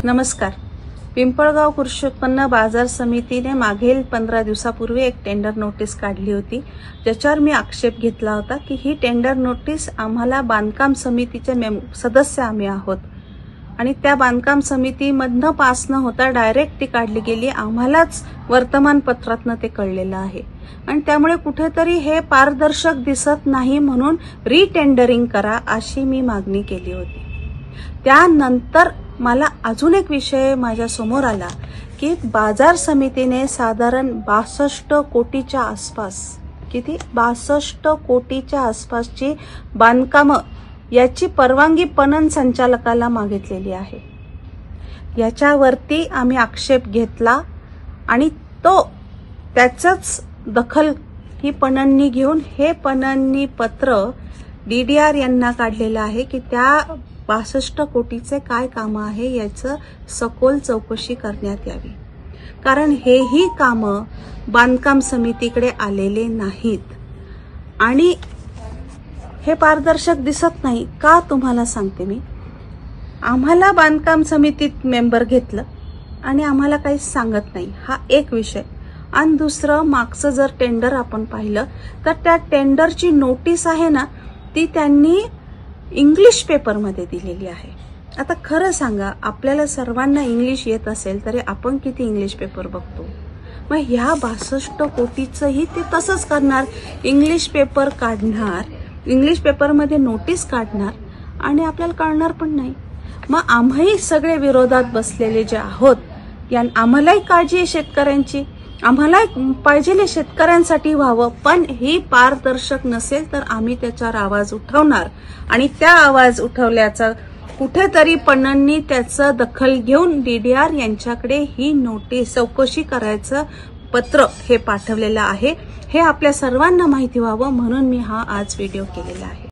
नमस्कार. पिंपळगाव कृषी उत्पन्न बाजार समितीने मागील 15 दिवसापूर्वी एक टेंडर नोटीस काढली होती, ज्याच्यावर मी आक्षेप घेतला होता की ही टेंडर नोटीस आम्हाला बांधकाम समितीचे सदस्य आम्ही आहोत आणि त्या बांधकाम समितीमधनं पास न होता डायरेक्ट ती काढली गेली. आम्हालाच वर्तमानपत्रातनं ते कळलेलं आहे आणि त्यामुळे कुठेतरी हे पारदर्शक दिसत नाही, म्हणून रिटेंडरिंग करा अशी मी मागणी केली होती. त्यानंतर मला अजून एक विषय माझ्या समोर आला की बाजार समितीने साधारण 62 कोटीच्या आसपास, किती 62 कोटीच्या आसपासची बांधकामं याची परवानगी पणन संचालकाला मागितलेली आहे. याच्यावरती आम्ही आक्षेप घेतला आणि त्याचंच दखल ही पणननी घेऊन हे पणननी पत्र DDR यांना काढलेलं आहे की त्या 62 कोटीचे काय काम आहे याचं सखोल चौकशी करण्यात यावी, कारण हेही कामं बांधकाम समितीकडे आलेले नाहीत आणि हे पारदर्शक दिसत नाही. का तुम्हाला सांगते मी. आम्हाला बांधकाम समितीत मेंबर घेतलं आणि आम्हाला काही सांगत नाही, हा एक विषय. आणि दुसरं, मागचं जर टेंडर आपण पाहिलं तर त्या टेंडरची नोटीस आहे ना, ती त्यांनी इंग्लिश पेपरमध्ये दिलेली आहे. आता खरं सांगा, आपल्याला सर्वांना इंग्लिश येत असेल तरी आपण किती इंग्लिश पेपर बघतो. मग ह्या 62 कोटीचंही ते तसंच करणार, इंग्लिश पेपर काढणार, इंग्लिश पेपरमध्ये नोटीस काढणार आणि आपल्याला कळणार पण नाही. मग आम्ही सगळे विरोधात बसलेले जे आहोत, आम्हालाही काळजी आहे शेतकऱ्यांची, आम्हाला पाहिजे शेतकऱ्यांसाठी व्हावं, पण ही पारदर्शक नसेल तर आम्ही त्याच्यावर आवाज उठवणार आणि त्या आवाज उठवल्याचा कुठेतरी पणननी त्याचं दखल घेऊन DDR यांच्याकडे ही नोटीस चौकशी करायचं पत्र हे पाठवलेलं आहे. हे आपल्या सर्वांना माहिती व्हावं म्हणून मी हा आज व्हिडिओ केलेला आहे.